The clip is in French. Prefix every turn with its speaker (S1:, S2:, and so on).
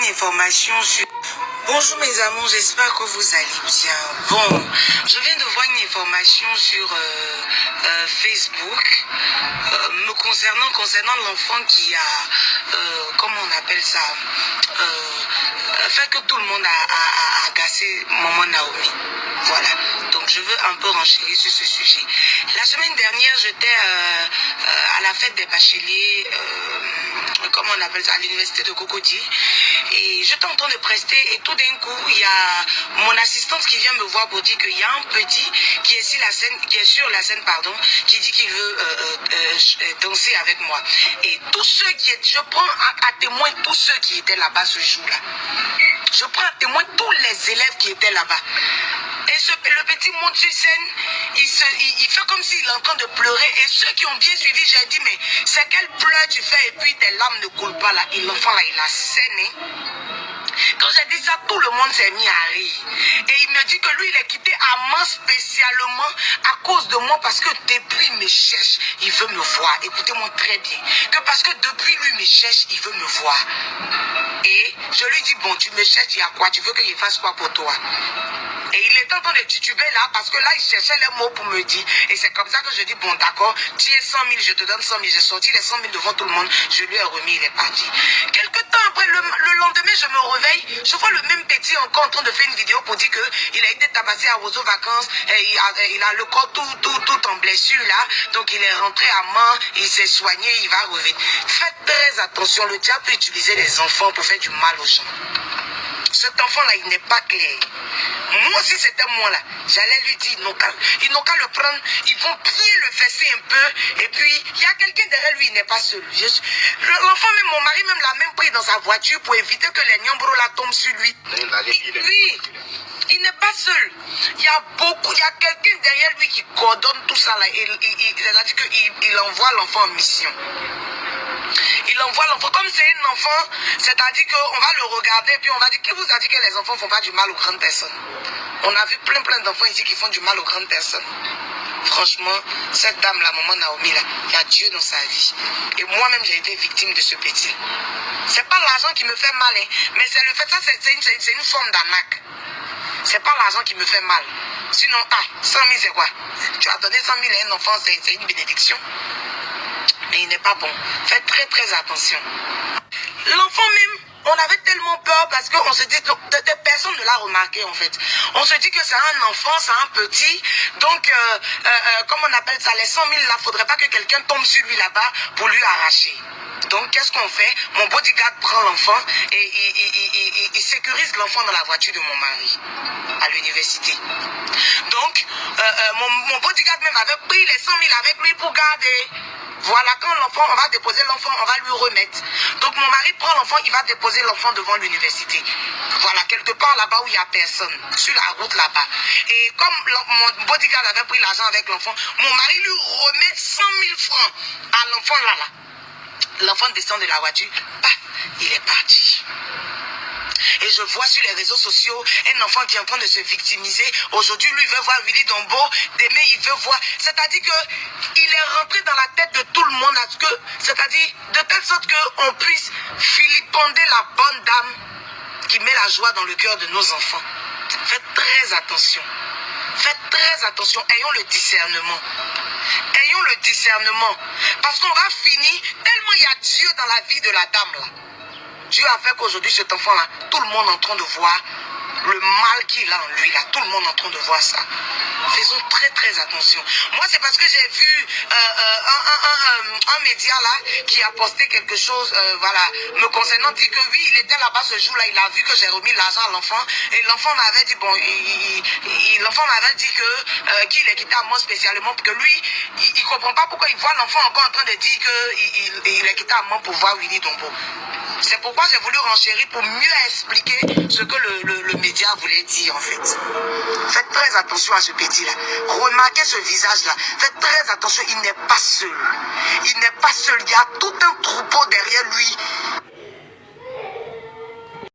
S1: une information sur... Bonjour mes amours, j'espère que vous allez bien. Bon, je viens de voir une information sur Facebook me concernant l'enfant qui a, comment on appelle ça, fait que tout le monde a agacé Maman Naomi. Voilà, donc je veux un peu renchérir sur ce sujet. La semaine dernière, j'étais à la fête des bacheliers, comment on appelle ça, à l'université de Cocody. Et j'étais en train de prester et tout d'un coup, il y a mon assistante qui vient me voir pour dire qu'il y a un petit qui est sur la scène, qui dit qu'il veut danser avec moi. Et tous ceux qui étaient, je prends à témoin tous ceux qui étaient là-bas ce jour-là. Je prends à témoin tous les élèves qui étaient là-bas. Et le petit monte sur scène, il fait comme s'il est en train de pleurer. Et ceux qui ont bien suivi, j'ai dit, mais c'est quel pleur tu fais et puis tes larmes ne coulent pas là. Et l'enfant là, il a saigné. Quand j'ai dit ça, tout le monde s'est mis à rire. Et il me dit que lui, il est quitté Amman spécialement à cause de moi parce que depuis il me cherche, il veut me voir. Écoutez-moi très bien. Que parce que depuis lui, il me cherche, il veut me voir. Et je lui dis, bon, tu me cherches, il y a quoi? Tu veux qu'il fasse quoi pour toi? Et il est en train de tituber là, parce que là, il cherchait les mots pour me dire. Et c'est comme ça que je dis, bon, d'accord, tu es 100 000, je te donne 100 000. J'ai sorti les 100 000 devant tout le monde, je lui ai remis, il est parti. Quelque temps après, le lendemain, je me réveille, je vois le même petit encore en train de faire une vidéo pour dire qu'il a été tabassé à Roseau Vacances, et il a le corps tout en blessure là, donc il est rentré à Mans, il s'est soigné, il va revenir. Faites très attention, le diable peut utiliser les enfants pour faire du mal aux gens. Cet enfant-là, il n'est pas clair. Moi, si c'était moi là, j'allais lui dire, ils n'ont qu'à le prendre, ils vont bien le fesser un peu, et puis, il y a quelqu'un derrière lui, il n'est pas seul. L'enfant, même mon mari, même l'a même pris dans sa voiture pour éviter que les Nyambro là tombent sur lui. Oui, il n'est pas seul. Il y a quelqu'un derrière lui qui coordonne tout ça là, il a dit qu'il envoie l'enfant en mission. Il envoie l'enfant, comme c'est un enfant, c'est-à-dire qu'on va le regarder, puis on va dire, qui vous a dit que les enfants ne font pas du mal aux grandes personnes? On a vu plein d'enfants ici qui font du mal aux grandes personnes. Franchement, cette dame-là, Maman Naomi, là, il y a Dieu dans sa vie. Et moi-même, j'ai été victime de ce petit. C'est pas l'argent qui me fait mal, hein, mais c'est le fait, ça, c'est une forme d'arnaque. C'est pas l'argent qui me fait mal. Sinon, 100 000, c'est quoi? Tu as donné 100 000 à un enfant, c'est une bénédiction. Mais il n'est pas bon. Faites très attention. L'enfant même, on avait tellement peur parce qu'on se dit, personne ne l'a remarqué en fait. On se dit que c'est un enfant, c'est un petit. Donc, comment on appelle ça, les 100 000 là, il ne faudrait pas que quelqu'un tombe sur lui là-bas pour lui arracher. Donc, qu'est-ce qu'on fait? Mon bodyguard prend l'enfant et il sécurise l'enfant dans la voiture de mon mari à l'université. Donc, mon bodyguard même avait pris les 100 000 avec lui pour garder. Voilà, quand l'enfant, on va déposer l'enfant, on va lui remettre. Donc mon mari prend l'enfant, il va déposer l'enfant devant l'université. Voilà, quelque part là-bas où il n'y a personne, sur la route là-bas. Et comme mon bodyguard avait pris l'argent avec l'enfant, mon mari lui remet 100 000 francs à l'enfant là. L'enfant descend de la voiture, paf, il est parti. Et je vois sur les réseaux sociaux un enfant qui est en train de se victimiser. Aujourd'hui, lui, il veut voir Willy Dombo. Demain, il veut voir. C'est-à-dire qu'il est rentré dans la tête de tout le monde. C'est-à-dire de telle sorte qu'on puisse vilipender la bonne dame qui met la joie dans le cœur de nos enfants. Faites très attention. Faites très attention. Ayons le discernement. Ayons le discernement. Parce qu'on va finir, tellement il y a Dieu dans la vie de la dame là. Dieu a fait qu'aujourd'hui, cet enfant-là, tout le monde est en train de voir le mal qu'il a en lui, là. Tout le monde est en train de voir ça. Faisons très attention. Moi, c'est parce que j'ai vu un média, là, qui a posté quelque chose, voilà, me concernant, dit que oui, il était là-bas ce jour-là, il a vu que j'ai remis l'argent à l'enfant, et l'enfant m'avait dit, bon, l'enfant m'avait dit qu'il est quitté à moi spécialement, parce que lui, il comprend pas pourquoi il voit l'enfant encore en train de dire qu'il est quitté à moi pour voir Willy Dombo. C'est pourquoi j'ai voulu renchérir pour mieux expliquer ce que le média voulait dire en fait. Faites très attention à ce petit-là. Remarquez ce visage-là. Faites très attention, il n'est pas seul. Il n'est pas seul. Il y a tout un troupeau derrière lui